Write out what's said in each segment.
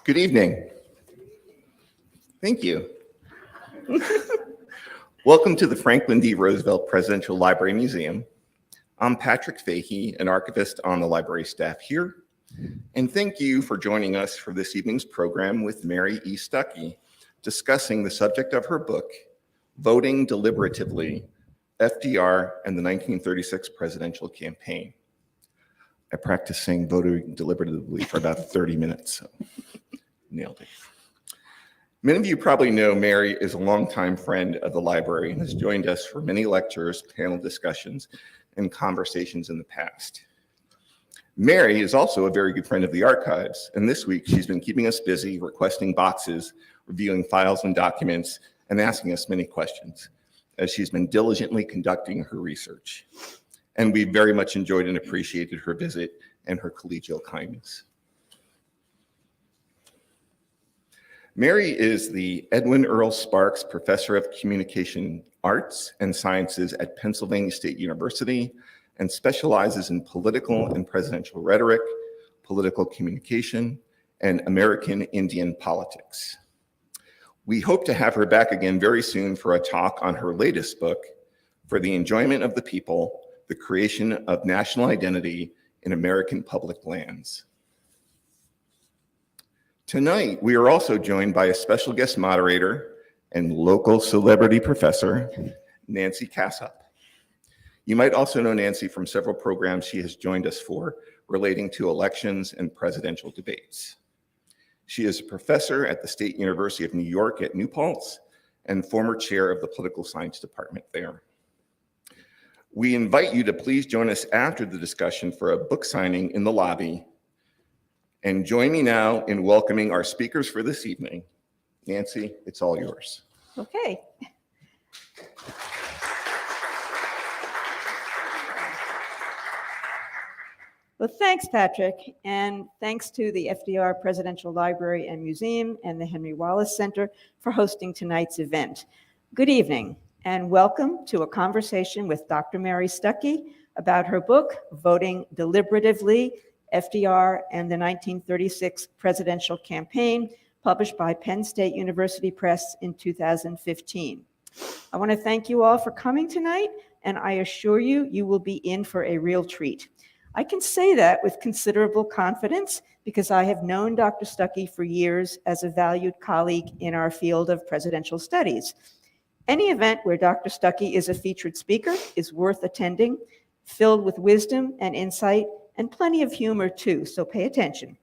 Good evening. Thank you. Welcome to the Franklin D. Roosevelt Presidential Library Museum. I'm Patrick Fahey, an archivist on the library staff here, and thank you for joining us for this evening's program with Mary E. Stuckey, discussing the subject of her book, Voting Deliberatively, FDR and the 1936 Presidential Campaign. I practiced saying voting deliberatively for about 30 minutes, so nailed it. Many of you probably know Mary is a longtime friend of the library and has joined us for many lectures, panel discussions, and conversations in the past. Mary is also a very good friend of the archives, and this week she's been keeping us busy requesting boxes, reviewing files and documents, and asking us many questions as she's been diligently conducting her research. And we very much enjoyed and appreciated her visit and her collegial kindness. Mary is the Edwin Earl Sparks Professor of Communication Arts and Sciences at Pennsylvania State University and specializes in political and presidential rhetoric, political communication, and American Indian politics. We hope to have her back again very soon for a talk on her latest book, For the Enjoyment of the People, The Creation of National Identity in American Public Lands. Tonight, we are also joined by a special guest moderator and local celebrity professor, Nancy Cassup. You might also know Nancy from several programs she has joined us for relating to elections and presidential debates. She is a professor at the State University of New York at New Paltz and former chair of the political science department there. We invite you to please join us after the discussion for a book signing in the lobby. And join me now in welcoming our speakers for this evening. Nancy, it's all yours. Okay. Well, thanks, Patrick, and thanks to the FDR Presdiential Library and Museum and the Henry Wallace Center for hosting tonight's event. Good evening, and welcome to a conversation with Dr. Mary Stuckey about her book, Voting Deliberatively, FDR and the 1936 Presidential Campaign, published by Penn State University Press in 2015. I want to thank you all for coming tonight, and I assure you, you will be in for a real treat. I can say that with considerable confidence because I have known Dr. Stuckey for years as a valued colleague in our field of presidential studies. Any event where Dr. Stuckey is a featured speaker is worth attending, filled with wisdom and insight, and plenty of humor too, so pay attention.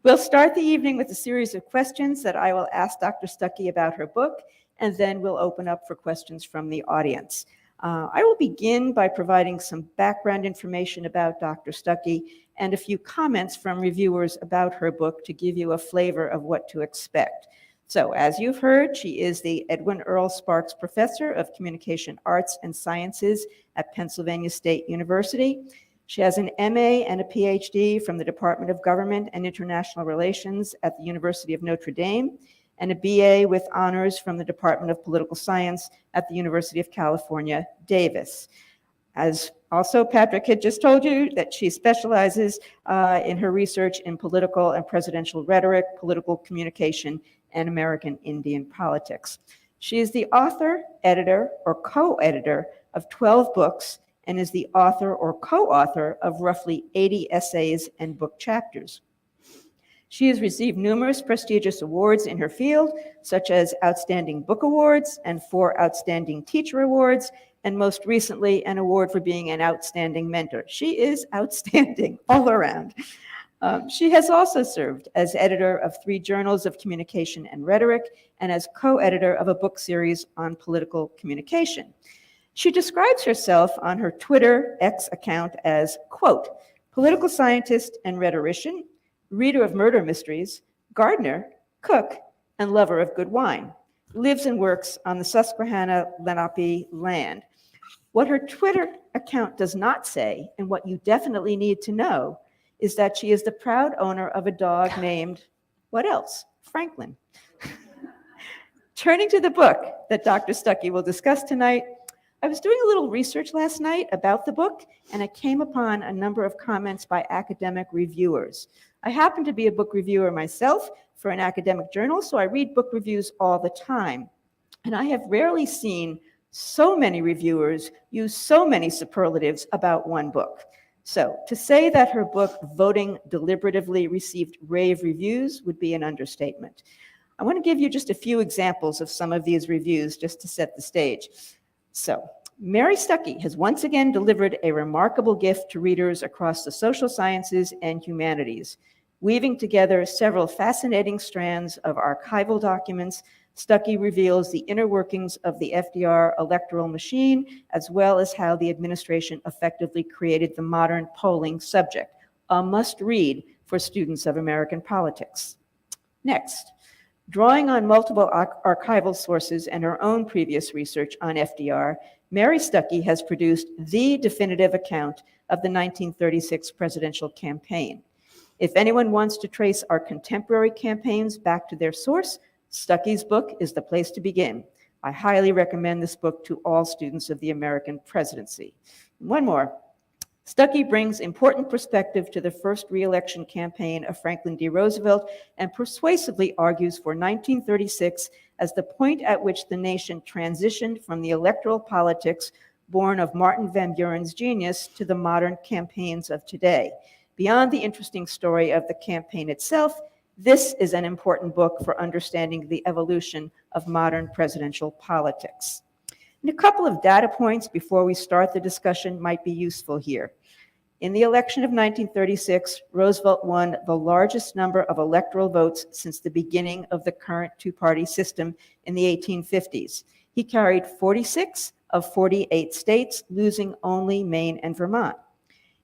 We'll start the evening with a series of questions that I will ask Dr. Stuckey about her book, and then we'll open up for questions from the audience. I will begin by providing some background information about Dr. Stuckey and a few comments from reviewers about her book to give you a flavor of what to expect. So, as you've heard, she is the Edwin Earl Sparks Professor of Communication Arts and Sciences at Pennsylvania State University. She has an MA and a PhD from the Department of Government and International Relations at the University of Notre Dame, and a BA with honors from the Department of Political Science at the University of California, Davis. As also Patrick had just told you, that she specializes in her research in political and presidential rhetoric, political communication, and American Indian politics. She is the author, editor, or co-editor of 12 books, and is the author or co-author of roughly 80 essays and book chapters. She has received numerous prestigious awards in her field, such as Outstanding Book Awards and 4 Outstanding Teacher Awards, and most recently, an award for being an outstanding mentor. She is outstanding all around. She has also served as editor of 3 journals of communication and rhetoric, and as co-editor of a book series on political communication. She describes herself on her Twitter X account as, quote, political scientist and rhetorician, reader of murder mysteries, gardener, cook, and lover of good wine. Lives and works on the Susquehanna-Lenape land. What her Twitter account does not say, and what you definitely need to know, is that she is the proud owner of a dog named, what else? Franklin. Turning to the book that Dr. Stuckey will discuss tonight, I was doing a little research last night about the book, and I came upon a number of comments by academic reviewers. I happen to be a book reviewer myself for an academic journal, so I read book reviews all the time. And I have rarely seen so many reviewers use so many superlatives about one book. So to say that her book, Voting Deliberatively, received rave reviews would be an understatement. I want to give you just a few examples of some of these reviews just to set the stage. So, Mary Stuckey has once again delivered a remarkable gift to readers across the social sciences and humanities. Weaving together several fascinating strands of archival documents, Stuckey reveals the inner workings of the FDR electoral machine, as well as how the administration effectively created the modern polling subject, a must-read for students of American politics. Next, drawing on multiple archival sources and her own previous research on FDR, Mary Stuckey has produced the definitive account of the 1936 presidential campaign. If anyone wants to trace our contemporary campaigns back to their source, Stuckey's book is the place to begin. I highly recommend this book to all students of the American presidency. One more. Stuckey brings important perspective to the first re-election campaign of Franklin D. Roosevelt and persuasively argues for 1936 as the point at which the nation transitioned from the electoral politics born of Martin Van Buren's genius to the modern campaigns of today. Beyond the interesting story of the campaign itself, this is an important book for understanding the evolution of modern presidential politics. And a couple of data points before we start the discussion might be useful here. In the election of 1936, Roosevelt won the largest number of electoral votes since the beginning of the current two-party system in the 1850s. He carried 46 of 48 states, losing only Maine and Vermont.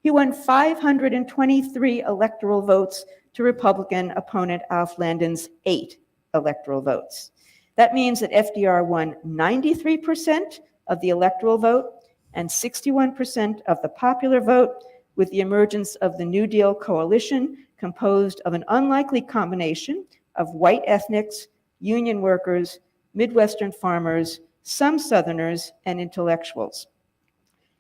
He won 523 electoral votes to Republican opponent Alf Landon's 8 electoral votes. That means that FDR won 93% of the electoral vote and 61% of the popular vote, with the emergence of the New Deal coalition composed of an unlikely combination of white ethnics, union workers, Midwestern farmers, some Southerners, and intellectuals.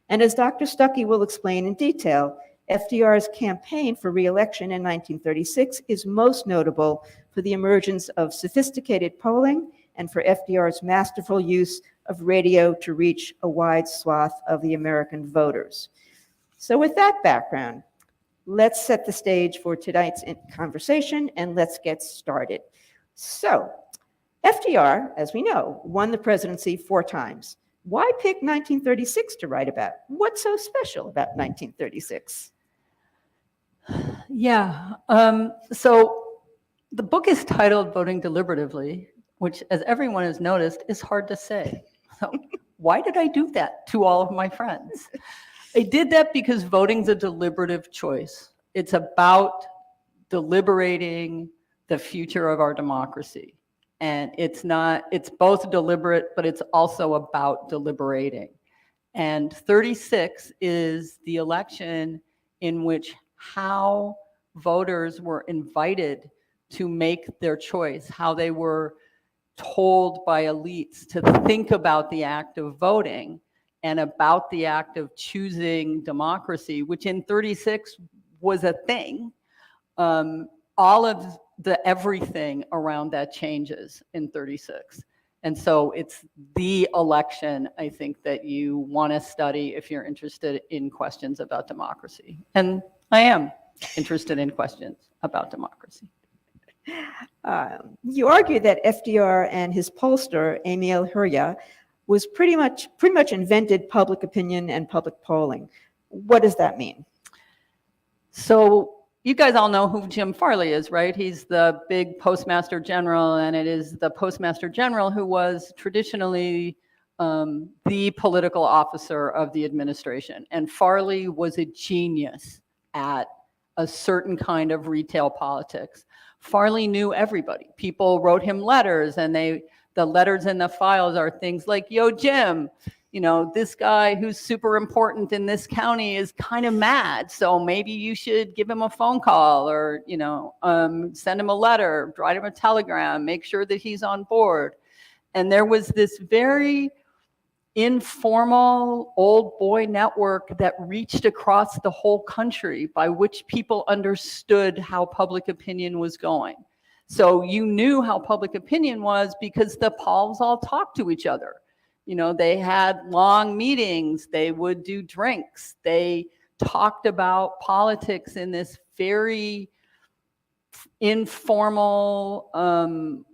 And as Dr. Stuckey will explain in detail, FDR's campaign for re-election in 1936 is most notable for the emergence of sophisticated polling and for FDR's masterful use of radio to reach a wide swath of the American voters. So with that background, let's set the stage for tonight's conversation and let's get started. So, FDR, as we know, won the presidency 4 times. Why pick 1936 to write about? What's so special about 1936? Yeah, so the book is titled Voting Deliberatively, which, as everyone has noticed, is hard to say. So why did I do that to all of my friends? I did that because voting's a deliberative choice. It's about deliberating the future of our democracy. And it's both deliberate, but it's also about deliberating. And 36 is the election in which how voters were invited to make their choice, how they were told by elites to think about the act of voting and about the act of choosing democracy, which in 36 was a thing. All of the everything around that changes in 36. And so it's the election, I think, that you want to study if you're interested in questions about democracy. And I am interested in questions about democracy. You argue that FDR and his pollster, Emil Hurja, was pretty much invented public opinion and public polling. What does that mean? So you guys all know who Jim Farley is, right? He's the big postmaster general, and it is the postmaster general who was traditionally the political officer of the administration. And Farley was a genius at a certain kind of retail politics. Farley knew everybody. People wrote him letters, and the letters in the files are things like, "Yo, Jim, you know, this guy who's super important in this county is kind of mad, so maybe you should give him a phone call, or, you know, send him a letter, write him a telegram, make sure that he's on board." And there was this very informal old boy network that reached across the whole country by which people understood how public opinion was going. So you knew how public opinion was because the Pauls all talked to each other. You know, they had long meetings, they would do drinks, they talked about politics in this very informal,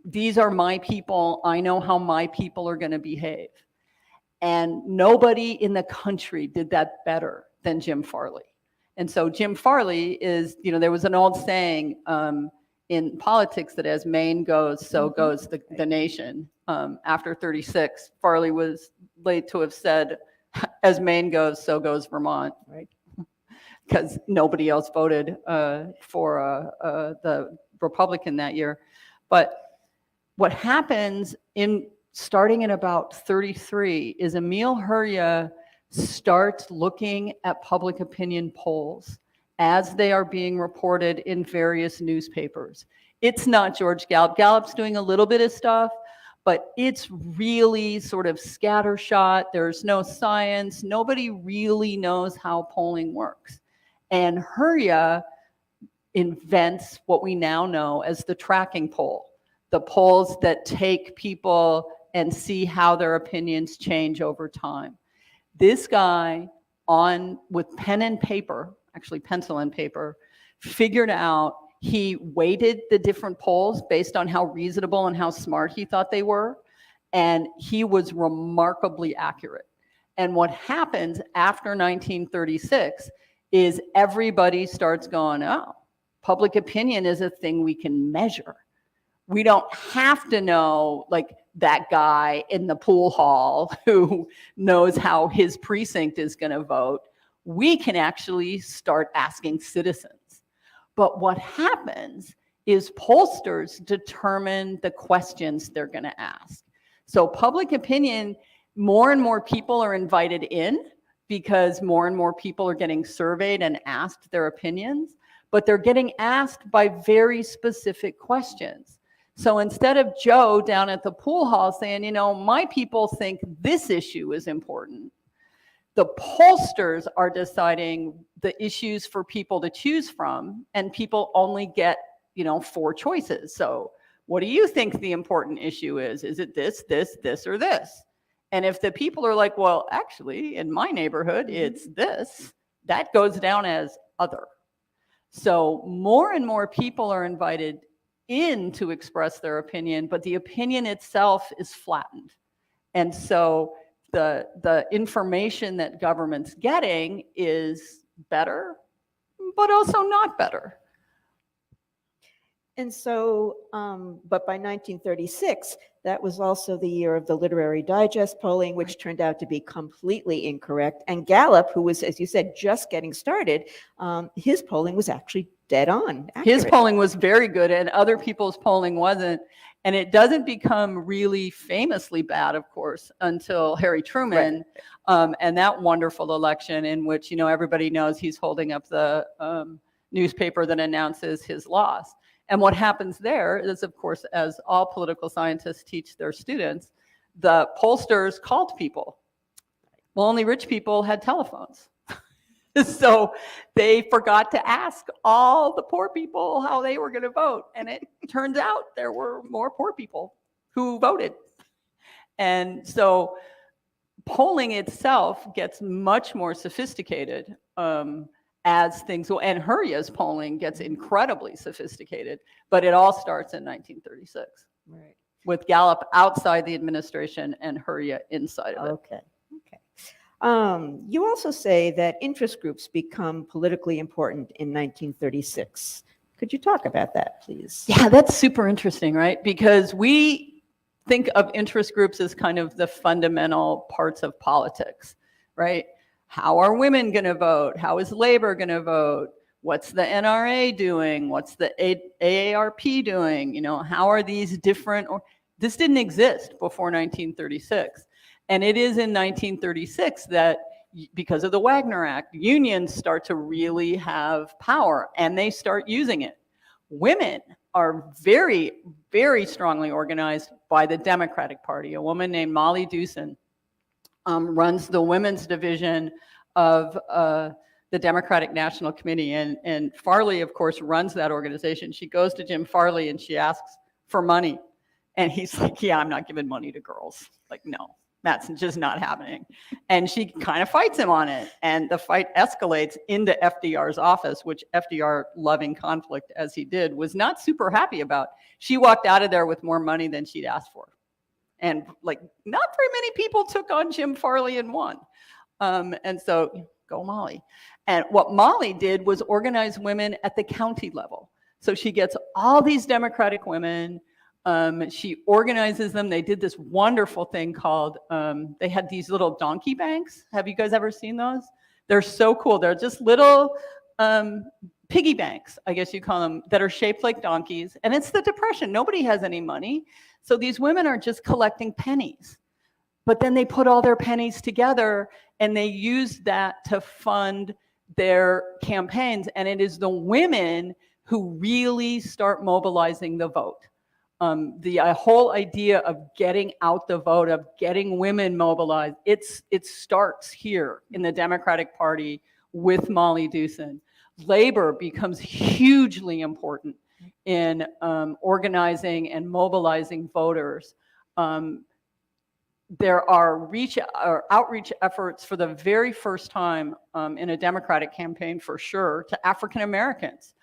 these are my people, I know how my people are going to behave. And nobody in the country did that better than Jim Farley. And so Jim Farley is, you know, there was an old saying in politics that as Maine goes, so goes the nation. After 36, Farley was late to have said, as Maine goes, so goes Vermont, right? Because nobody else voted for the Republican that year. But what happens starting in about 33 is Emil Hurya starts looking at public opinion polls as they are being reported in various newspapers. It's not George Gallup. Gallup's doing a little bit of stuff, but it's really sort of scattershot. There's no science. Nobody really knows how polling works. And Hurya invents what we now know as the tracking poll, the polls that take people and see how their opinions change over time. This guy with pen and paper, actually pencil and paper, figured out, he weighted the different polls based on how reasonable and how smart he thought they were, and he was remarkably accurate. And what happens after 1936 is everybody starts going, oh, public opinion is a thing we can measure. We don't have to know, like, that guy in the pool hall who knows how his precinct is going to vote. We can actually start asking citizens. But what happens is pollsters determine the questions they're going to ask. So public opinion, more and more people are invited in because more and more people are getting surveyed and asked their opinions, but they're getting asked by very specific questions. So instead of Joe down at the pool hall saying, you know, my people think this issue is important, the pollsters are deciding the issues for people to choose from, and people only get, you know, 4 choices. So what do you think the important issue is? Is it this, this, this, or this? And if the people are like, well, actually, in my neighborhood, it's this, that goes down as other. So more and more people are invited in to express their opinion, but the opinion itself is flattened. And so the information that government's getting is better, but also not better. And so, but by 1936, that was also the year of the Literary Digest polling, which turned out to be completely incorrect. And Gallup, who was, as you said, just getting started, his polling was actually dead on accurate. His polling was very good, and other people's polling wasn't. And it doesn't become really famously bad, of course, until Harry Truman, right. And that wonderful election in which, you know, everybody knows he's holding up the newspaper that announces his loss. And what happens there is, of course, as all political scientists teach their students, the pollsters called people. Well, only rich people had telephones. So they forgot to ask all the poor people how they were going to vote. And it turns out there were more poor people who voted. And so polling itself gets much more sophisticated as things go. And Hurya's polling gets incredibly sophisticated. But it all starts in 1936. Right. With Gallup outside the administration and Hurya inside of it. Okay. You also say that interest groups become politically important in 1936. Could you talk about that, please? Yeah, that's super interesting, right? Because we think of interest groups as kind of the fundamental parts of politics, right? How are women going to vote? How is labor going to vote? What's the NRA doing? What's the AARP doing? You know, how are these different? This didn't exist before 1936. And it is in 1936 that, because of the Wagner Act, unions start to really have power, and they start using it. Women are very, very strongly organized by the Democratic Party. A woman named Molly Dewson runs the women's division of the Democratic National Committee. And Farley, of course, runs that organization. She goes to Jim Farley and she asks for money. And he's like, yeah, I'm not giving money to girls. Like, no, that's just not happening. And she kind of fights him on it. And the fight escalates into FDR's office, which FDR, loving conflict as he did, was not super happy about. She walked out of there with more money than she'd asked for. And like, not very many people took on Jim Farley and won. And so, go Molly. And what Molly did was organize women at the county level. So she gets all these Democratic women. She organizes them. They did this wonderful thing called, they had these little donkey banks. Have you guys ever seen those? They're so cool. They're just little piggy banks, I guess you call them, that are shaped like donkeys. And it's the Depression. Nobody has any money. So these women are just collecting pennies. But then they put all their pennies together and they use that to fund their campaigns. And it is the women who really start mobilizing the vote. The whole idea of getting out the vote, of getting women mobilized, it starts here in the Democratic Party with Molly Dewson. Labor becomes hugely important in organizing and mobilizing voters. There are outreach efforts for the very first time in a Democratic campaign, for sure, to African Americans.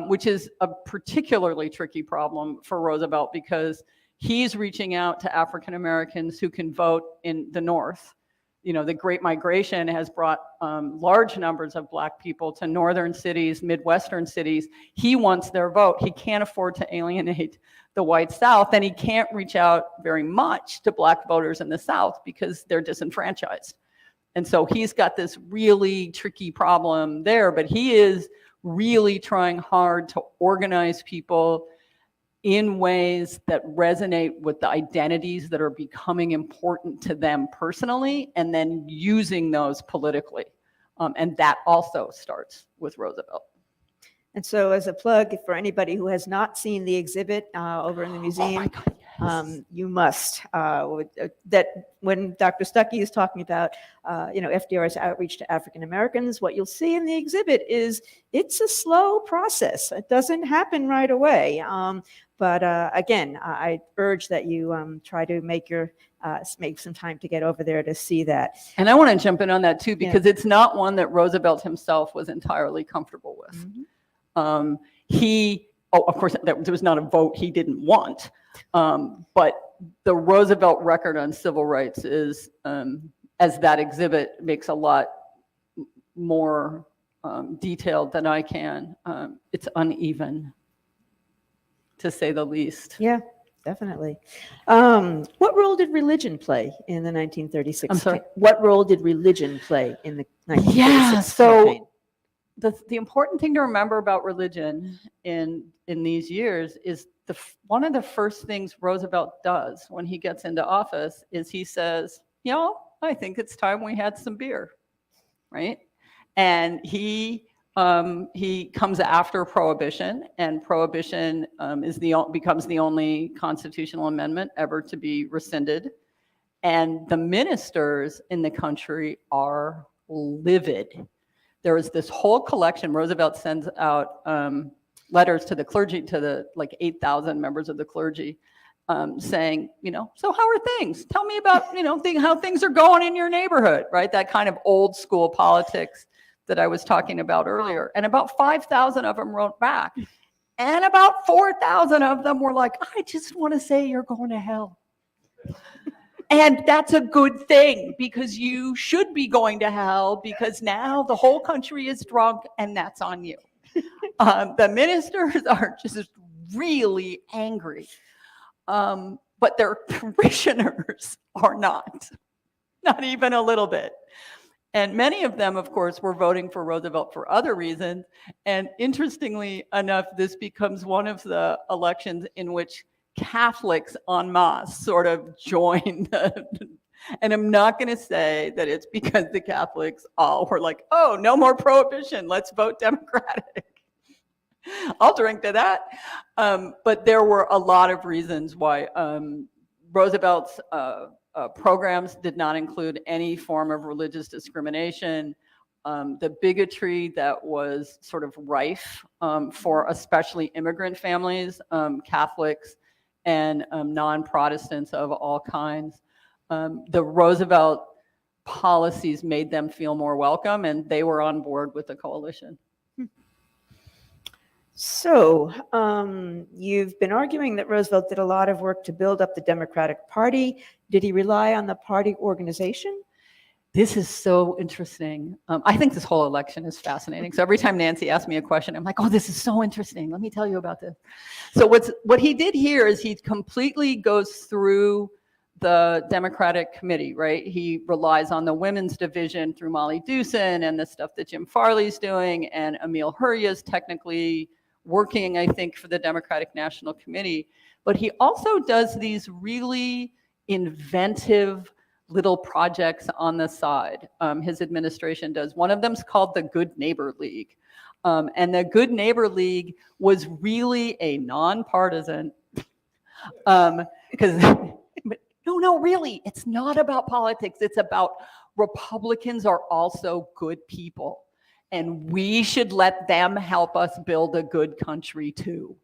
Which is a particularly tricky problem for Roosevelt because he's reaching out to African Americans who can vote in the North. You know, the Great Migration has brought large numbers of Black people to northern cities, Midwestern cities. He wants their vote. He can't afford to alienate the white South, and he can't reach out very much to Black voters in the South because they're disenfranchised. And so he's got this really tricky problem there, but he is really trying hard to organize people in ways that resonate with the identities that are becoming important to them personally, and then using those politically. And that also starts with Roosevelt. And so as a plug for anybody who has not seen the exhibit over in the museum, Oh my God, yes. you must. That when Dr. Stuckey is talking about, FDR's outreach to African Americans, what you'll see in the exhibit is it's a slow process. It doesn't happen right away. But again, I urge that you try to make some time to get over there to see that. And I want to jump in on that too, because it's not one that Roosevelt himself was entirely comfortable with. Mm-hmm. Of course, there was not a vote he didn't want, but the Roosevelt record on civil rights is, as that exhibit makes a lot more detailed than I can, it's uneven, to say the least. Yeah, definitely. What role did religion play in the 1936? I'm sorry? What role did religion play in the 1936 Yeah, so campaign? The important thing to remember about religion in these years is one of the first things Roosevelt does when he gets into office is he says, I think it's time we had some beer, right? And he comes after Prohibition, and Prohibition becomes the only constitutional amendment ever to be rescinded. And the ministers in the country are livid. There is this whole collection. Roosevelt sends out letters to the clergy, to the 8,000 members of the clergy, saying, so how are things? Tell me about, how things are going in your neighborhood, right? That kind of old school politics that I was talking about earlier. And about 5,000 of them wrote back. And about 4,000 of them were like, I just want to say you're going to hell. And that's a good thing, because you should be going to hell, because now the whole country is drunk and that's on you. The ministers are just really angry, but their parishioners are not even a little bit. And many of them, of course, were voting for Roosevelt for other reasons. And interestingly enough, this becomes one of the elections in which Catholics en masse sort of join and I'm not going to say that it's because the Catholics all were like, oh, no more prohibition, let's vote Democratic. I'll drink to that. But there were a lot of reasons why Roosevelt's programs did not include any form of religious discrimination. The bigotry that was sort of rife for especially immigrant families, Catholics, and non-Protestants of all kinds. The Roosevelt policies made them feel more welcome, and they were on board with the coalition. So you've been arguing that Roosevelt did a lot of work to build up the Democratic Party. Did he rely on the party organization? This is so interesting. I think this whole election is fascinating. So every time Nancy asks me a question, I'm like, oh, this is so interesting. Let me tell you about this. So what he did here is he completely goes through the Democratic Committee, right? He relies on the women's division through Molly Dewson and the stuff that Jim Farley's doing, and Emil Hurria's technically working, I think, for the Democratic National Committee. But he also does these really inventive little projects on the side. His administration does. One of them's called the Good Neighbor League. And the Good Neighbor League was really a nonpartisan, because no, really, it's not about politics. It's about Republicans are also good people, and we should let them help us build a good country too.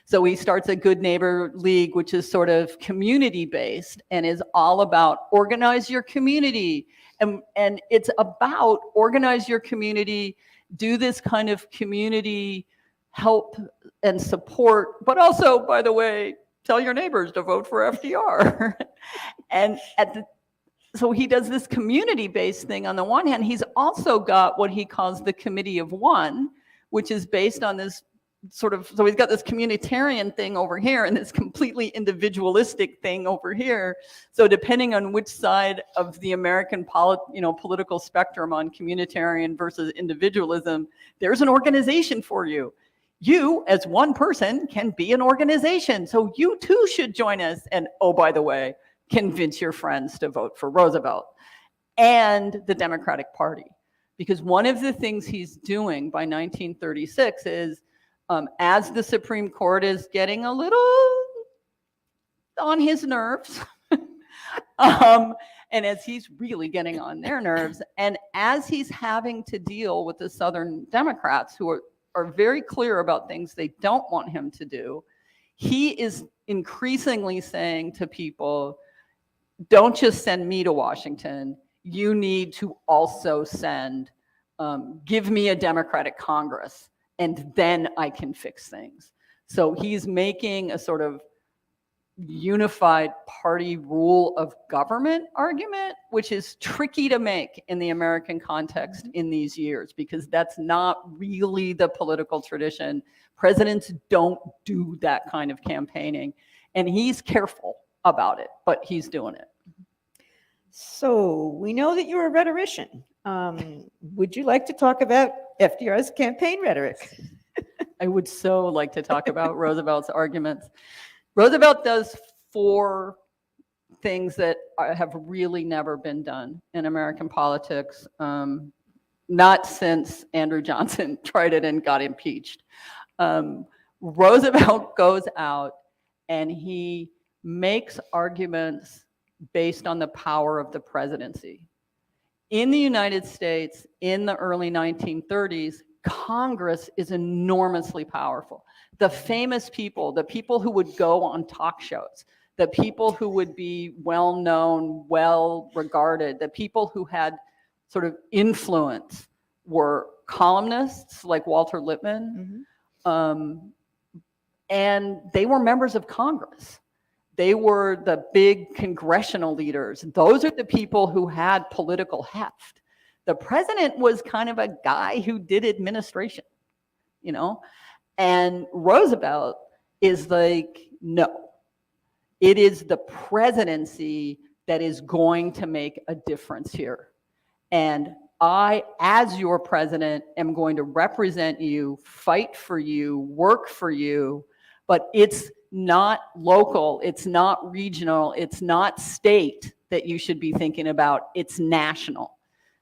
So he starts a Good Neighbor League, which is sort of community-based and is all about organize your community. And it's about organize your community, do this kind of community help and support, but also, by the way, tell your neighbors to vote for FDR. And so he does this community-based thing on the one hand. He's also got what he calls the Committee of One, which is based on this sort of, so he's got this communitarian thing over here and this completely individualistic thing over here. So depending on which side of the American political spectrum on communitarian versus individualism, there's an organization for you. You, as one person, can be an organization. So you too should join us. And oh, by the way, convince your friends to vote for Roosevelt and the Democratic Party. Because one of the things he's doing by 1936 is, as the Supreme Court is getting a little on his nerves, and as he's really getting on their nerves, and as he's having to deal with the Southern Democrats who are very clear about things they don't want him to do, he is increasingly saying to people, don't just send me to Washington, you need to also send, give me a Democratic Congress, and then I can fix things. So he's making a sort of unified party rule of government argument, which is tricky to make in the American context in these years, because that's not really the political tradition. Presidents don't do that kind of campaigning, and he's careful about it, but he's doing it. So we know that you're a rhetorician. Would you like to talk about FDR's campaign rhetoric? I would so like to talk about Roosevelt's arguments. Roosevelt does 4 things that have really never been done in American politics, not since Andrew Johnson tried it and got impeached. Roosevelt goes out and he makes arguments based on the power of the presidency. In the United States, in the early 1930s, Congress is enormously powerful. The famous people, the people who would go on talk shows, the people who would be well-known, well-regarded, the people who had sort of influence were columnists like Walter Lippmann, and they were members of Congress. They were the big congressional leaders. Those are the people who had political heft. The president was kind of a guy who did administration, you know? And Roosevelt is like, no, it is the presidency that is going to make a difference here. And I, as your president, am going to represent you, fight for you, work for you, but it's not local, it's not regional, it's not state that you should be thinking about, it's national.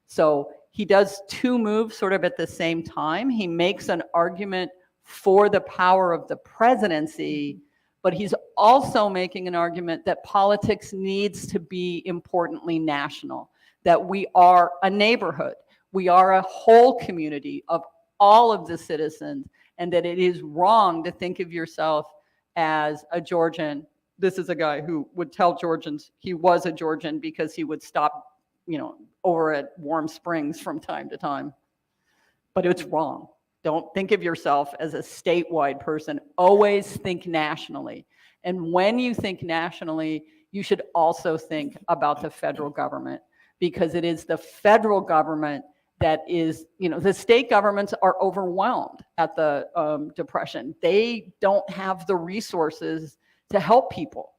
So he does 2 moves sort of at the same time. He makes an argument for the power of the presidency, but he's also making an argument that politics needs to be importantly national, that we are a neighborhood, we are a whole community of all of the citizens, and that it is wrong to think of yourself as a Georgian. This is a guy who would tell Georgians he was a Georgian because he would stop, over at Warm Springs from time to time. But it's wrong. Don't think of yourself as a statewide person. Always think nationally. And when you think nationally, you should also think about the federal government, because it is the federal government that is, the state governments are overwhelmed at the Depression. They don't have the resources to help people.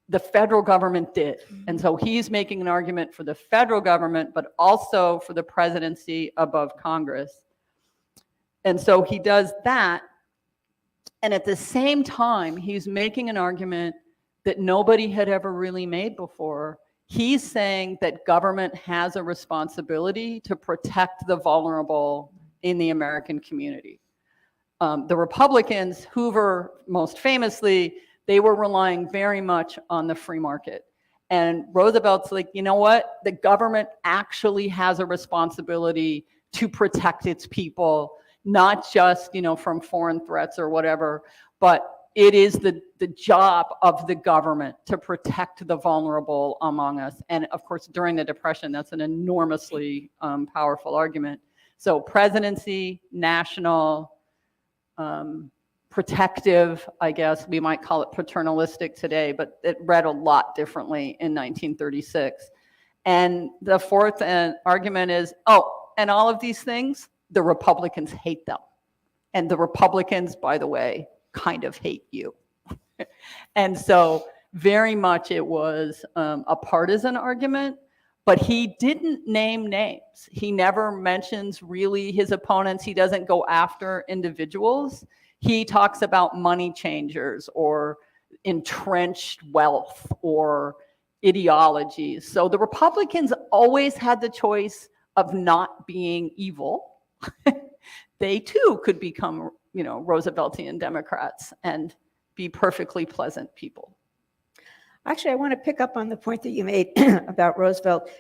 The federal government did. And so he's making an argument for the federal government, but also for the presidency above Congress. And so he does that. And at the same time, he's making an argument that nobody had ever really made before. He's saying that government has a responsibility to protect the vulnerable in the American community. The Republicans, Hoover most famously, they were relying very much on the free market. And Roosevelt's like, you know what? The government actually has a responsibility to protect its people, not just, from foreign threats or whatever, but it is the job of the government to protect the vulnerable among us. And of course, during the Depression, that's an enormously powerful argument. So presidency, national, protective, I guess, we might call it paternalistic today, but it read a lot differently in 1936. And the fourth argument is, and all of these things, the Republicans hate them. And the Republicans, by the way, kind of hate you. And so very much it was a partisan argument, but he didn't name names. He never mentions really his opponents. He doesn't go after individuals. He talks about money changers or entrenched wealth or ideologies. So the Republicans always had the choice of not being evil. They too could become, Rooseveltian Democrats and be perfectly pleasant people. Actually, I want to pick up on the point that you made about Roosevelt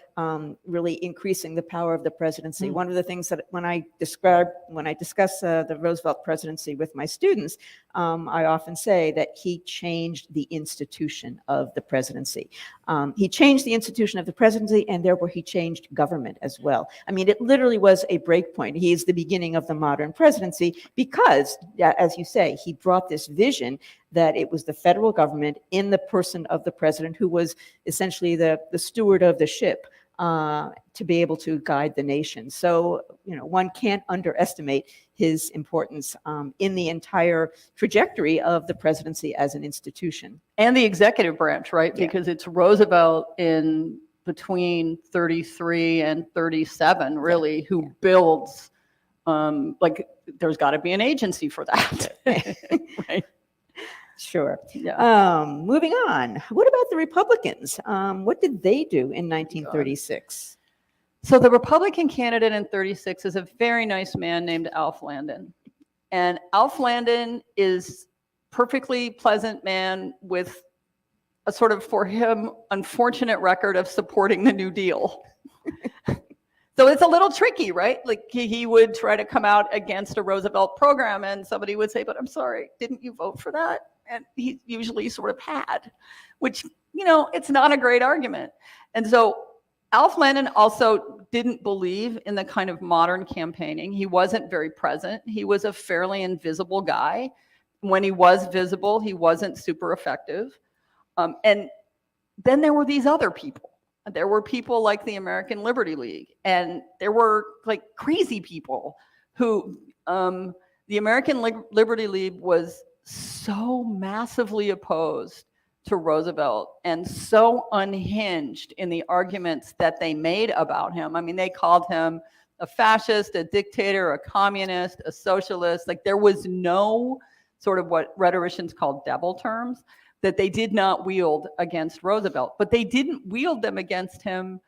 really increasing the power of the presidency. One of the things that when I discuss the Roosevelt presidency with my students, I often say that he changed the institution of the presidency. He changed the institution of the presidency, and therefore he changed government as well. I mean, it literally was a break point. He is the beginning of the modern presidency because, as you say, he brought this vision that it was the federal government in the person of the president who was essentially the steward of the ship to be able to guide the nation. So, one can't underestimate his importance in the entire trajectory of the presidency as an institution. And the executive branch, right? Yeah. Because it's Roosevelt in between 33 and 37, really, who builds, there's got to be an agency for that. Right? Sure. Yeah. Moving on. What about the Republicans? What did they do in 1936? So the Republican candidate in 36 is a very nice man named Alf Landon. And Alf Landon is perfectly pleasant man with a sort of, for him, unfortunate record of supporting the New Deal. So it's a little tricky, right? Like he would try to come out against a Roosevelt program and somebody would say, but I'm sorry, didn't you vote for that? And he usually sort of had, which, it's not a great argument. And so Alf Landon also didn't believe in the kind of modern campaigning. He wasn't very present. He was a fairly invisible guy. When he was visible, he wasn't super effective. And then there were these other people. There were people like the American Liberty League, and there were like crazy people who, the American Liberty League was so massively opposed to Roosevelt and so unhinged in the arguments that they made about him. I mean, they called him a fascist, a dictator, a communist, a socialist. Like there was no sort of what rhetoricians call devil terms that they did not wield against Roosevelt, but they didn't wield them against him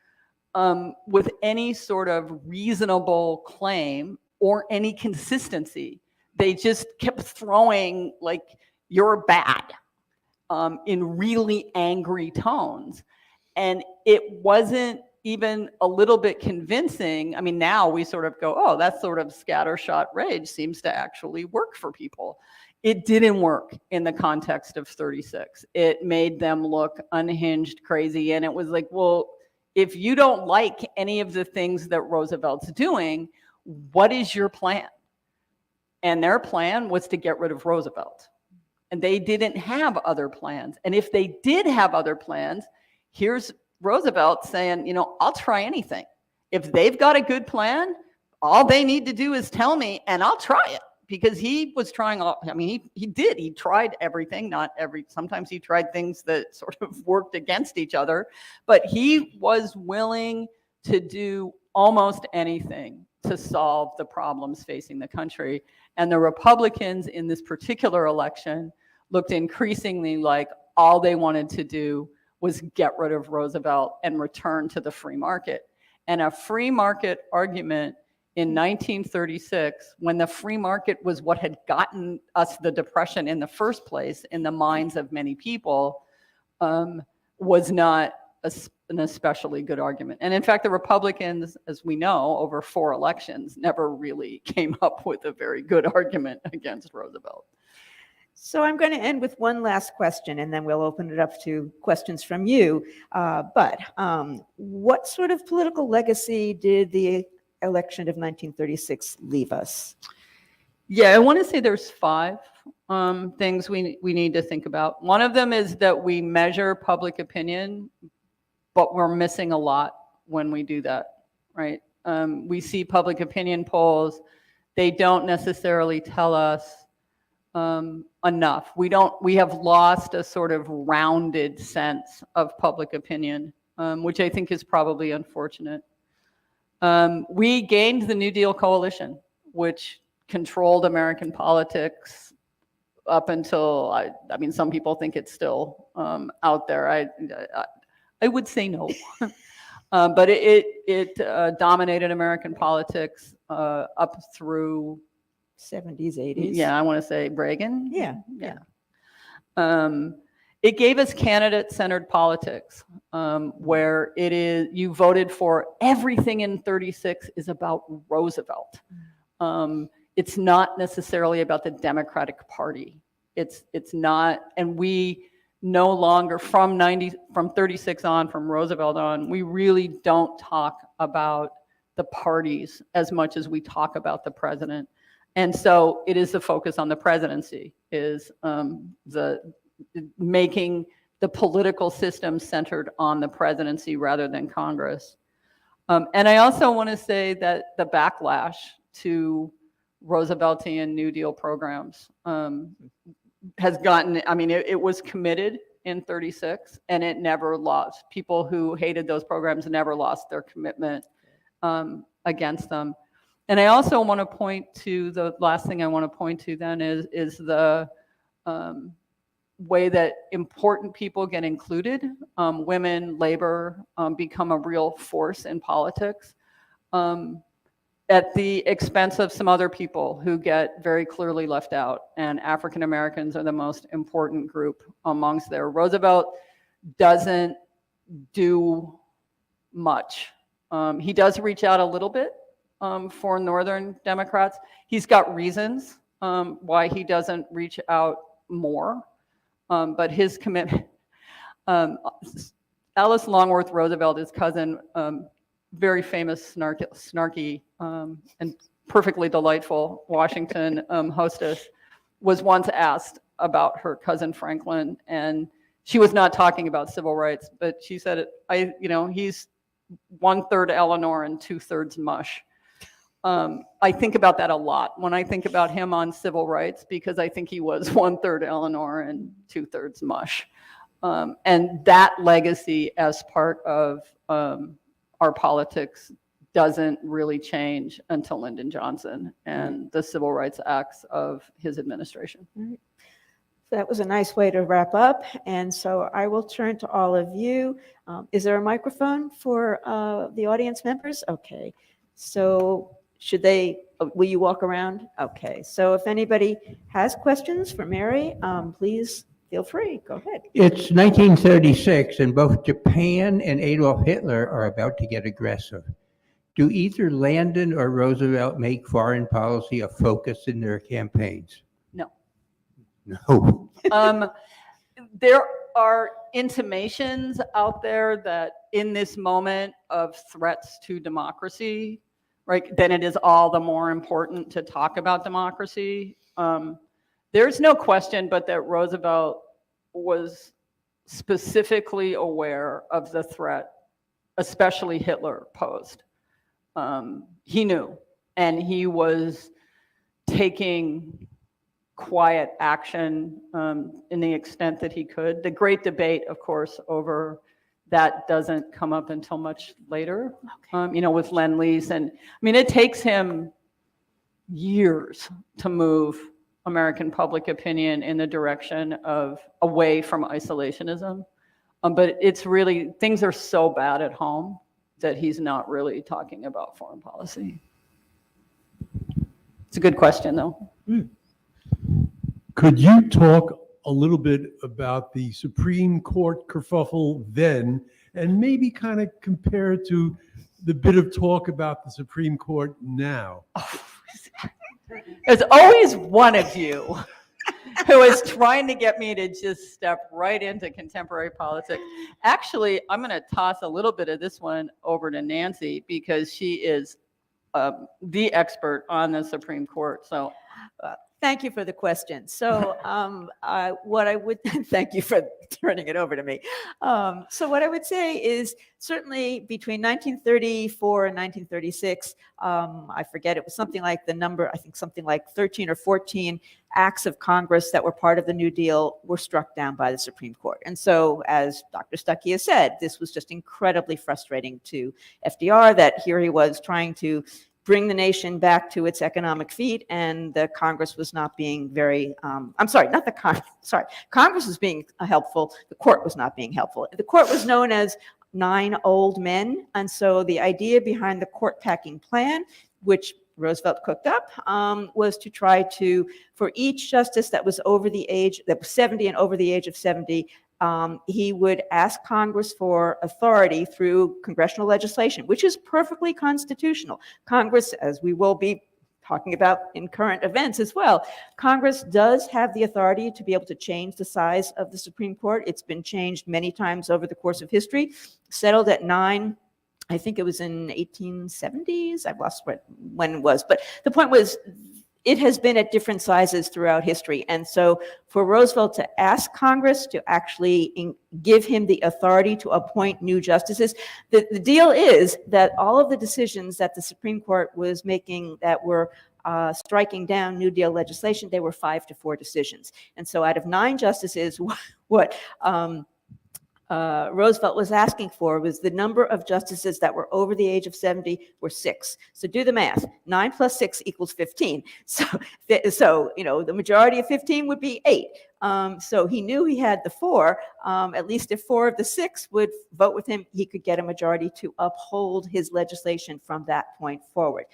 with any sort of reasonable claim or any consistency. They just kept throwing like, you're bad. in really angry tones. And it wasn't even a little bit convincing. I mean, now we sort of go, oh, that sort of scattershot rage seems to actually work for people. It didn't work in the context of 36. It made them look unhinged, crazy. And it was like, well, if you don't like any of the things that Roosevelt's doing, what is your plan? And their plan was to get rid of Roosevelt. And they didn't have other plans. And if they did have other plans, here's Roosevelt saying, you know, I'll try anything. If they've got a good plan, all they need to do is tell me and I'll try it. Because he was trying, I mean, he tried everything, not every, sometimes he tried things that sort of worked against each other, but he was willing to do almost anything to solve the problems facing the country. And the Republicans in this particular election looked increasingly like all they wanted to do was get rid of Roosevelt and return to the free market. And a free market argument in 1936, when the free market was what had gotten us the Depression in the first place in the minds of many people, was not an especially good argument. And in fact, the Republicans, as we know, over 4 elections, never really came up with a very good argument against Roosevelt. So I'm going to end with one last question, and then we'll open it up to questions from you. But what sort of political legacy did the election of 1936 leave us? Yeah, I want to say there's 5 things we need to think about. One of them is that we measure public opinion, but we're missing a lot when we do that, right? We see public opinion polls. They don't necessarily tell us enough. We have lost a sort of rounded sense of public opinion, which I think is probably unfortunate. We gained the New Deal coalition, which controlled American politics up until, I mean, some people think it's still out there. I would say no. But it dominated American politics up through 70s, 80s. Yeah, I want to say Reagan. Yeah. It gave us candidate-centered politics, where it is you voted for everything in 36 is about Roosevelt. It's not necessarily about the Democratic Party. It's not, and we no longer from 36 on, from Roosevelt on, we really don't talk about the parties as much as we talk about the president. And so it is the focus on the presidency, is making the political system centered on the presidency rather than Congress. And I also want to say that the backlash to Rooseveltian New Deal programs has gotten, I mean, it was committed in 36 and it never lost. People who hated those programs never lost their commitment against them. And I also want to point to, the last thing I want to point to then is the way that important people get included. Women, labor become a real force in politics at the expense of some other people who get very clearly left out. And African Americans are the most important group amongst there. Roosevelt doesn't do much. He does reach out a little bit for Northern Democrats. He's got reasons why he doesn't reach out more, but his commitment, Alice Longworth Roosevelt, his cousin, very famous snarky and perfectly delightful Washington hostess, was once asked about her cousin Franklin, and she was not talking about civil rights, but she said, he's 1/3 Eleanor and 2/3 mush. I think about that a lot when I think about him on civil rights, because I think he was 1/3 Eleanor and 2/3 mush. And that legacy as part of our politics doesn't really change until Lyndon Johnson and the civil rights acts of his administration. Right. That was a nice way to wrap up. And so I will turn to all of you. Is there a microphone for the audience members? Okay. So will you walk around? Okay. So if anybody has questions for Mary, please Feel free, go ahead. It's 1936, and both Japan and Adolf Hitler are about to get aggressive. Do either Landon or Roosevelt make foreign policy a focus in their campaigns? No. No. There are intimations out there that in this moment of threats to democracy, right, then it is all the more important to talk about democracy. There's no question but that Roosevelt was specifically aware of the threat, especially Hitler posed. He knew, and he was taking quiet action in the extent that he could. The great debate, of course, over that doesn't come up until much later, with Lend-Lease. And I mean, it takes him years to move American public opinion in the direction of away from isolationism. But it's really, things are so bad at home that he's not really talking about foreign policy. It's a good question, though. Could you talk a little bit about the Supreme Court kerfuffle then, and maybe kind of compare it to the bit of talk about the Supreme Court now? There's always one of you who is trying to get me to just step right into contemporary politics. Actually, I'm going to toss a little bit of this one over to Nancy because she is the expert on the Supreme Court. So Thank you for the question. So what I would, thank you for turning it over to me. So what I would say is certainly between 1934 and 1936, I forget, it was something like the number, I think something like 13 or 14 acts of Congress that were part of the New Deal were struck down by the Supreme Court. And so as Dr. Stuckey has said, this was just incredibly frustrating to FDR that here he was trying to bring the nation back to its economic feet, and the Congress was not being very, Congress was being helpful, the court was not being helpful. The court was known as 9 old men, and so the idea behind the court packing plan, which Roosevelt cooked up, was to try to, for each justice that was over the age, that was 70 and over the age of 70, he would ask Congress for authority through congressional legislation, which is perfectly constitutional. Congress, as we will be talking about in current events as well, Congress does have the authority to be able to change the size of the Supreme Court. It's been changed many times over the course of history, settled at 9. I think it was in 1870s. I've lost when it was, but the point was, it has been at different sizes throughout history. And so for Roosevelt to ask Congress to actually give him the authority to appoint new justices, the deal is that all of the decisions that the Supreme Court was making that were striking down New Deal legislation, they were 5-4 decisions. And so out of 9 justices, what Roosevelt was asking for was the number of justices that were over the age of 70 were 6. So do the math. 9 plus 6 equals 15. So the majority of 15 would be 8. So he knew he had the 4. At least if 4 of the 6 would vote with him, he could get a majority to uphold his legislation from that point forward.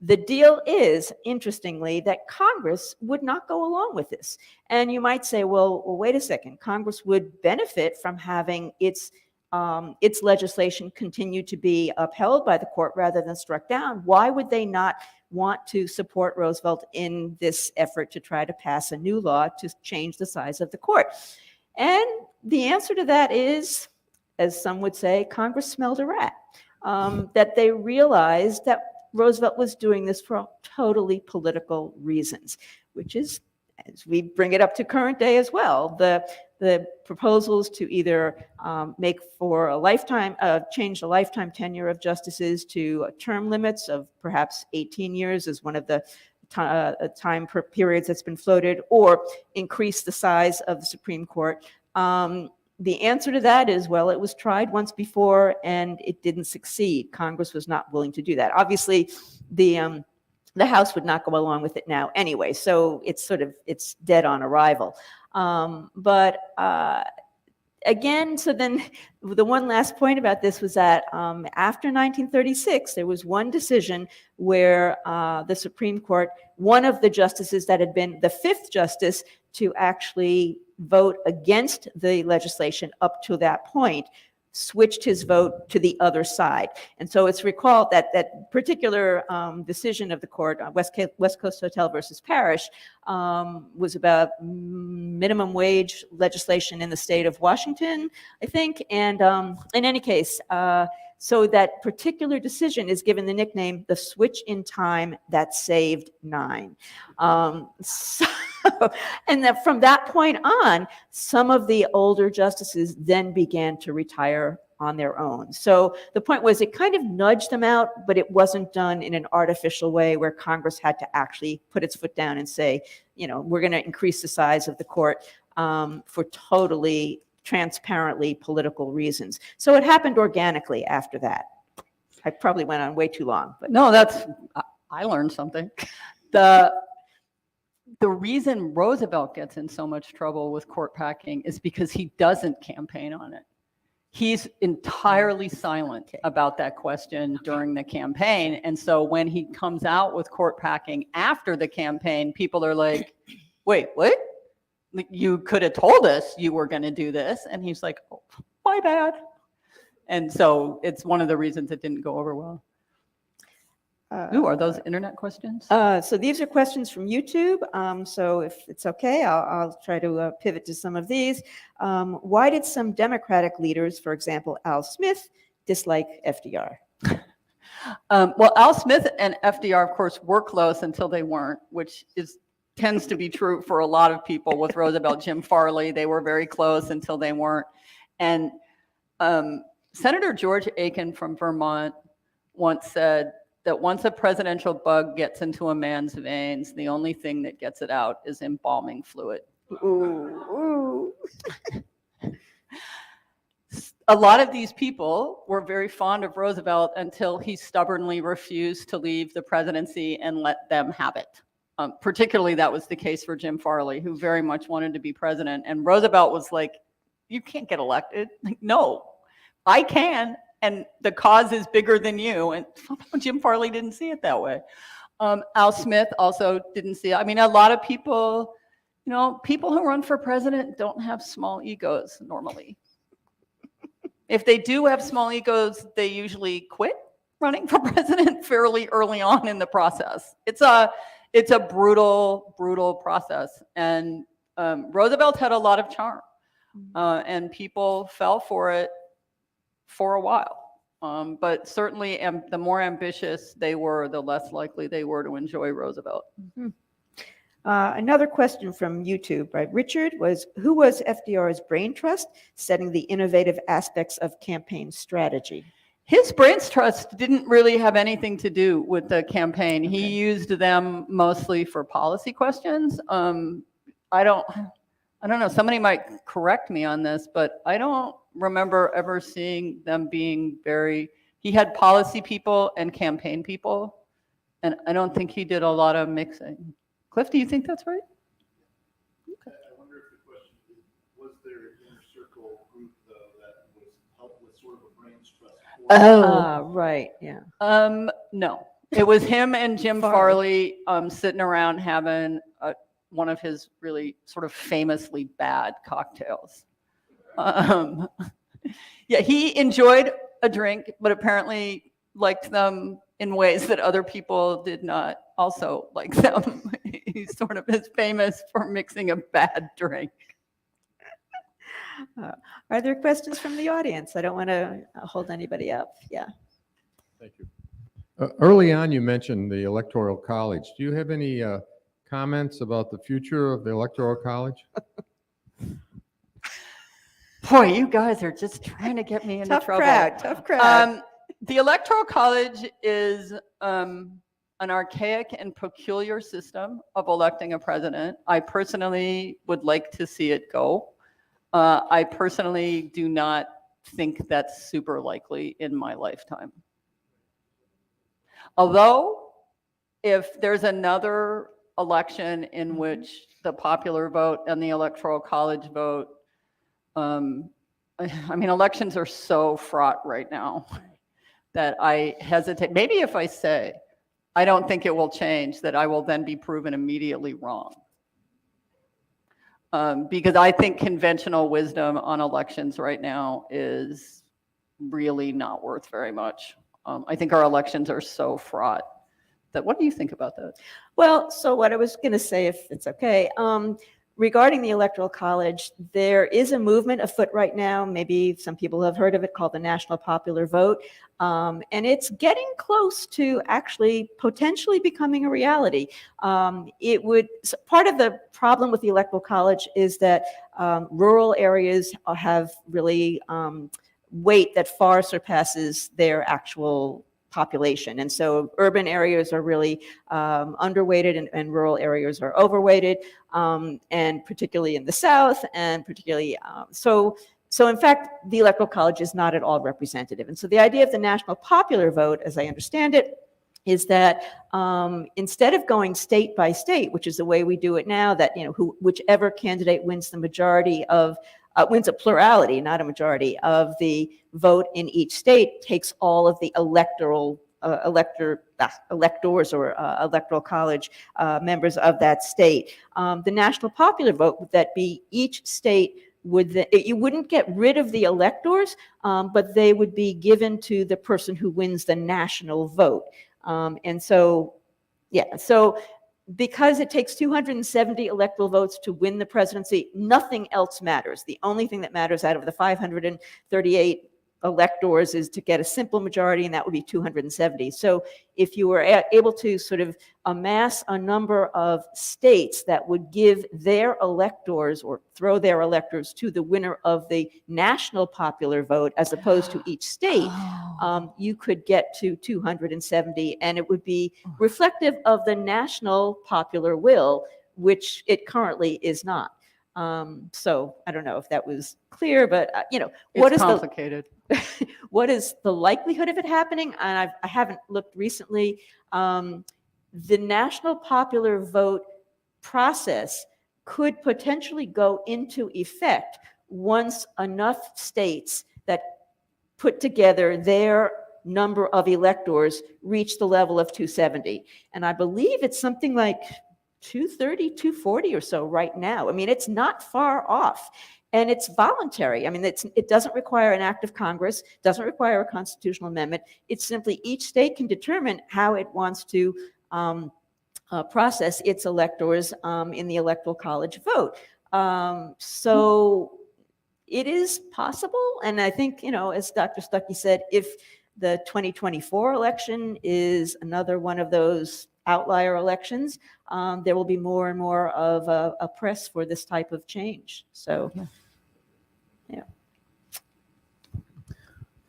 The deal is, interestingly, that Congress would not go along with this. And you might say, well, wait a second. Congress would benefit from having its legislation continue to be upheld by the court rather than struck down. Why would they not want to support Roosevelt in this effort to try to pass a new law to change the size of the court? And the answer to that is, as some would say, Congress smelled a rat. That they realized that Roosevelt was doing this for totally political reasons, which is, as we bring it up to current day as well, the proposals to either make for a lifetime, change the lifetime tenure of justices to term limits of perhaps 18 years as one of the time periods that's been floated, or increase the size of the Supreme Court. The answer to that is, well, it was tried once before and it didn't succeed. Congress was not willing to do that. Obviously, the House would not go along with it now anyway, so it's dead on arrival. Again, so then the one last point about this was that after 1936, there was one decision where the Supreme Court, one of the justices that had been the 5th justice to actually vote against the legislation up to that point, switched his vote to the other side. And so it's recalled that that particular decision of the court, West Coast Hotel versus Parish, was about minimum wage legislation in the state of Washington, I think. And in any case, so that particular decision is given the nickname, the switch in time that saved 9. And that from that point on, some of the older justices then began to retire on their own. So the point was it kind of nudged them out, but it wasn't done in an artificial way where Congress had to actually put its foot down and say, you know, we're going to increase the size of the court for totally transparently political reasons. So it happened organically after that. I probably went on way too long, but No, I learned something. The reason Roosevelt gets in so much trouble with court packing is because he doesn't campaign on it. He's entirely silent about that question during the campaign. And so when he comes out with court packing after the campaign, people are like, wait, what? You could have told us you were going to do this. And he's like, oh, my bad. And so it's one of the reasons it didn't go over well. Ooh, are those internet questions? So these are questions from YouTube. So if it's okay, I'll try to pivot to some of these. Why did some Democratic leaders, for example, Al Smith, dislike FDR? Well, Al Smith and FDR, of course, were close until they weren't, which tends to be true for a lot of people with Roosevelt. Jim Farley, they were very close until they weren't. And Senator George Aiken from Vermont once said that once a presidential bug gets into a man's veins, the only thing that gets it out is embalming fluid. Ooh. A lot of these people were very fond of Roosevelt until he stubbornly refused to leave the presidency and let them have it. Particularly that was the case for Jim Farley, who very much wanted to be president. And Roosevelt was like, you can't get elected. Like, no, I can. And the cause is bigger than you. And Jim Farley didn't see it that way. Al Smith also didn't see it. I mean, a lot of people, you know, people who run for president don't have small egos normally. If they do have small egos, they usually quit running for president fairly early on in the process. It's a brutal, brutal process. And Roosevelt had a lot of charm, and people fell for it for a while. But certainly the more ambitious they were, the less likely they were to enjoy Roosevelt. Mm-hmm. Another question from YouTube, right? Richard who was FDR's brain trust, setting the innovative aspects of campaign strategy? His brain trust didn't really have anything to do with the campaign. Okay. He used them mostly for policy questions. I don't know, somebody might correct me on this, but I don't remember ever seeing them being he had policy people and campaign people, and I don't think he did a lot of mixing. Cliff, do you think that's right? Okay. I wonder if the question is, was there an inner circle group, though, that was helped with sort of a brain trust? Right, yeah. No, it was him and Jim Farley sitting around having one of his really sort of famously bad cocktails. Yeah, he enjoyed a drink, but apparently liked them in ways that other people did not also like them. He sort of is famous for mixing a bad drink. Are there questions from the audience? I don't want to hold anybody up. Yeah. Thank you. Early on, you mentioned the Electoral College. Do you have any comments about the future of the Electoral College? Boy, you guys are just trying to get me into trouble. Tough crowd. The Electoral College is an archaic and peculiar system of electing a president. I personally would like to see it go. I personally do not think that's super likely in my lifetime. Although, if there's another election in which the popular vote and the Electoral College vote, I mean, elections are so fraught right now that I hesitate. Maybe if I say, I don't think it will change, that I will then be proven immediately wrong. Because I think conventional wisdom on elections right now is really not worth very much. I think our elections are so fraught that, what do you think about that? Well, so what I was going to say, if it's okay, regarding the Electoral College, there is a movement afoot right now. Maybe some people have heard of it, called the National Popular Vote. And it's getting close to actually potentially becoming a reality. Part of the problem with the Electoral College is that rural areas have really weight that far surpasses their actual population. And so urban areas are really underweighted and rural areas are overweighted, and particularly in the South, and particularly, so in fact, the Electoral College is not at all representative. And so the idea of the national popular vote, as I understand it, is that instead of going state by state, which is the way we do it now, that, whichever candidate wins the majority of wins a plurality, not a majority, of the vote in each state, takes all of the electors or Electoral College members of that state. The national popular vote would that be each state you wouldn't get rid of the electors, but they would be given to the person who wins the national vote. And so, yeah, so because it takes 270 electoral votes to win the presidency, nothing else matters. The only thing that matters out of the 538 electors is to get a simple majority, and that would be 270. So if you were able to sort of amass a number of states that would give their electors or throw their electors to the winner of the national popular vote as opposed to each state, you could get to 270, and it would be reflective of the national popular will, which it currently is not. So I don't know if that was clear, but what It's is complicated. what is the likelihood of it happening? And I haven't looked recently. The national popular vote process could potentially go into effect once enough states that put together their number of electors reach the level of 270. And I believe it's something like 230, 240 or so right now. I mean, it's not far off. And it's voluntary. I mean, it doesn't require an act of Congress, doesn't require a constitutional amendment. It's simply each state can determine how it wants to process its electors in the Electoral College vote. So it is possible. And I think, as Dr. Stuckey said, if the 2024 election is another one of those outlier elections, there will be more and more of a press for this type of change. So, yeah.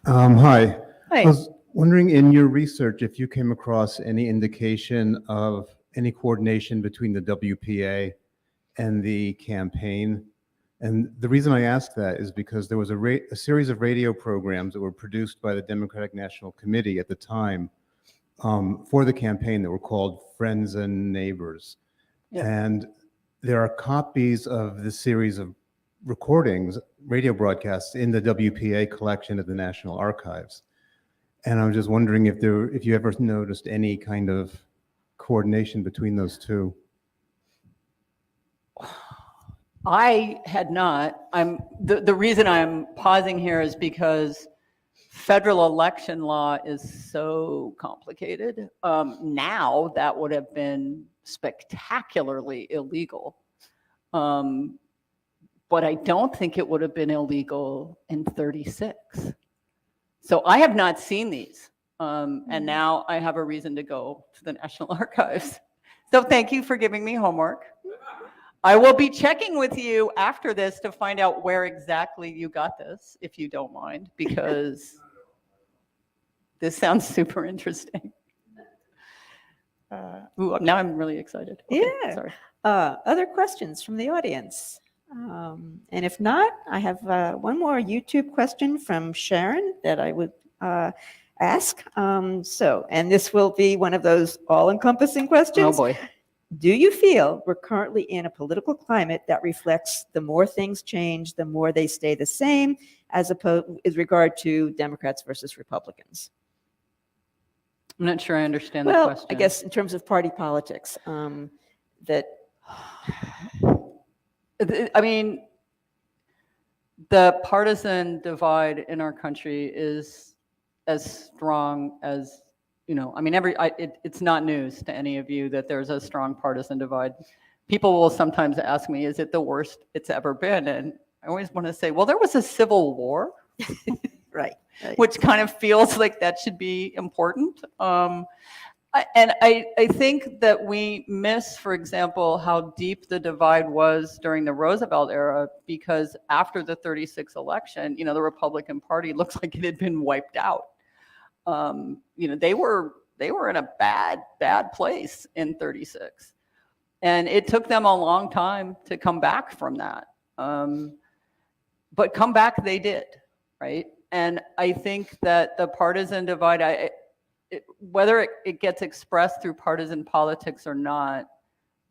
Hi. Hi. I was wondering in your research if you came across any indication of any coordination between the WPA and the campaign. And the reason I ask that is because there was a series of radio programs that were produced by the Democratic National Committee at the time for the campaign that were called Friends and Neighbors. Yeah. And there are copies of the series of recordings, radio broadcasts in the WPA collection at the National Archives. And I'm just wondering if you ever noticed any kind of coordination between those two. I had not. The reason I'm pausing here is because federal election law is so complicated. Now that would have been spectacularly illegal. But I don't think it would have been illegal in 36. So I have not seen these. And now I have a reason to go to the National Archives. So thank you for giving me homework. I will be checking with you after this to find out where exactly you got this, if you don't mind, because this sounds super interesting. Now I'm really excited. Okay, Yeah. Sorry. Other questions from the audience? And if not, I have one more YouTube question from Sharon that I would ask. And this will be one of those all-encompassing questions. Oh boy. Do you feel we're currently in a political climate that reflects the more things change, the more they stay the same, as opposed with regard to Democrats versus Republicans? I'm not sure I understand the Well, question. I guess in terms of party politics, that I mean, the partisan divide in our country is as strong as, I mean, it's not news to any of you that there's a strong partisan divide. People will sometimes ask me, is it the worst it's ever been? And I always want to say, well, there was a civil war, Right. which kind of feels like that should be important. And I think that we miss, for example, how deep the divide was during the Roosevelt era, because after the 36 election, the Republican Party looks like it had been wiped out. They were in a bad place in 36. And it took them a long time to come back from that. But come back they did, right? And I think that the partisan divide, whether it gets expressed through partisan politics or not,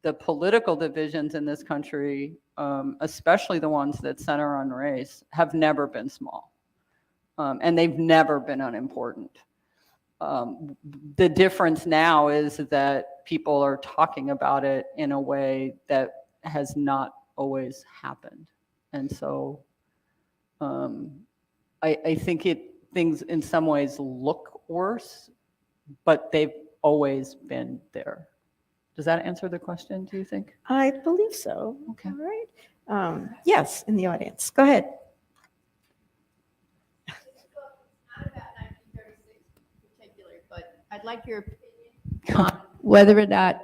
the political divisions in this country, especially the ones that center on race, have never been small. And they've never been unimportant. The difference now is that people are talking about it in a way that has not always happened. And so I think things in some ways look worse, but they've always been there. Does that answer the question, do you think? I believe so. Okay. All right. Yes, in the audience. Go ahead. Not about 1936 in particular, but I'd like your opinion on whether or not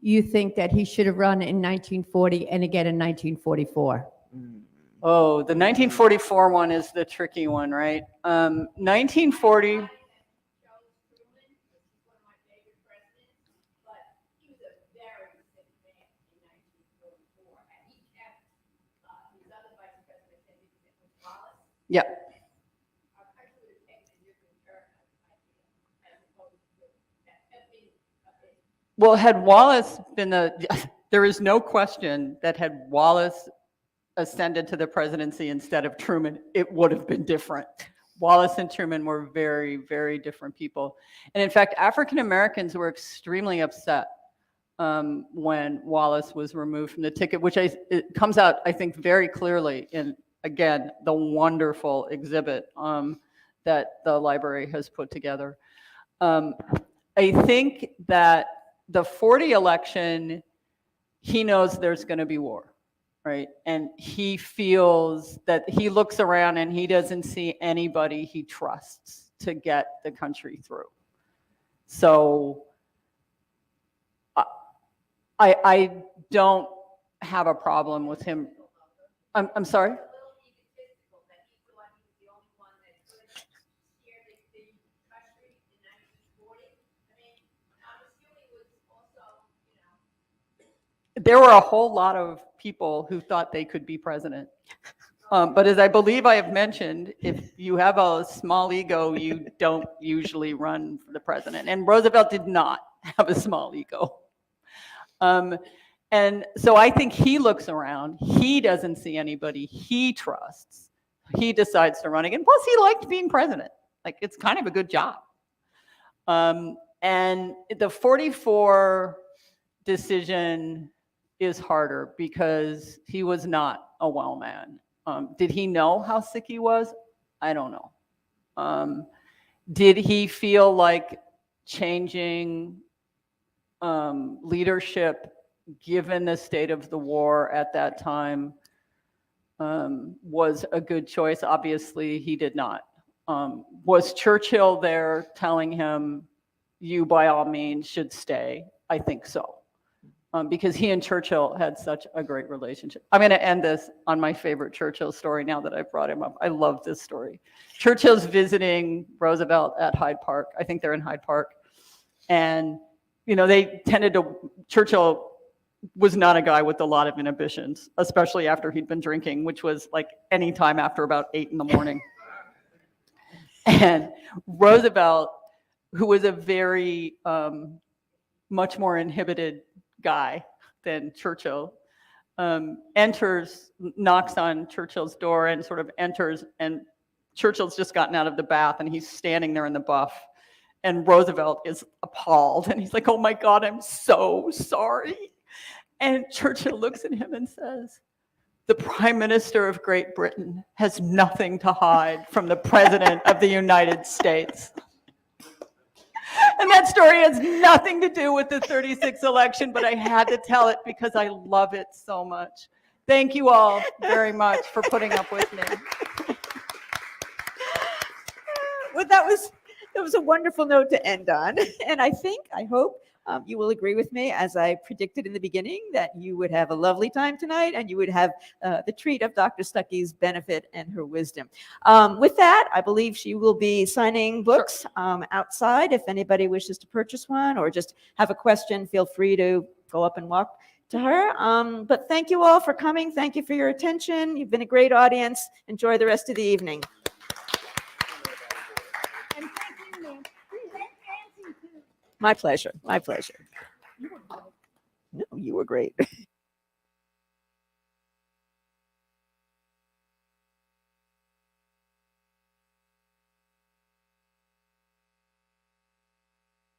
you think that he should have run in 1940 and again in 1944. Oh, the 1944 one is the tricky one, right? 1940. Yeah. Well, had Wallace been there is no question that had Wallace ascended to the presidency instead of Truman, it would have been different. Wallace and Truman were very, very different people. And in fact, African Americans were extremely upset when Wallace was removed from the ticket, which it comes out, I think, very clearly in, again, the wonderful exhibit that the library has put together. I think that the 40 election, he knows there's going to be war, right? And he feels that he looks around and he doesn't see anybody he trusts to get the country through. So I don't have a problem with him. I'm sorry? There were a whole lot of people who thought they could be president. But as I believe I have mentioned, if you have a small ego, you don't usually run for the president. And Roosevelt did not have a small ego. And so I think he looks around, he doesn't see anybody he trusts. He decides to run again. Plus, he liked being president. Like, it's kind of a good job. And the 44 decision is harder because he was not a well man. Did he know how sick he was? I don't know. Did he feel like changing leadership, given the state of the war at that time, was a good choice? Obviously, he did not. Was Churchill there telling him, you by all means should stay? I think so. Because he and Churchill had such a great relationship. I'm going to end this on my favorite Churchill story now that I've brought him up. I love this story. Churchill's visiting Roosevelt at Hyde Park. I think they're in Hyde Park. And, Churchill was not a guy with a lot of inhibitions, especially after he'd been drinking, which was like any time after about 8 a.m. And Roosevelt, who was a very much more inhibited guy than Churchill, knocks on Churchill's door and sort of enters, and Churchill's just gotten out of the bath and he's standing there in the buff, and Roosevelt is appalled and he's like, oh my God, I'm so sorry. And Churchill looks at him and says, "The Prime Minister of Great Britain has nothing to hide from the President of the United States." And that story has nothing to do with the 36 election, but I had to tell it because I love it so much. Thank you all very much for putting up with me. Well, that was a wonderful note to end on. And I hope you will agree with me, as I predicted in the beginning, that you would have a lovely time tonight and you would have the treat of Dr. Stuckey's benefit and her wisdom. With that, I believe she will be signing books outside. If anybody wishes to purchase one or just have a question, feel free to go up and walk to her. But thank you all for coming. Thank you for your attention. You've been a great audience. Enjoy the rest of the evening. My pleasure. My pleasure. No, you were great.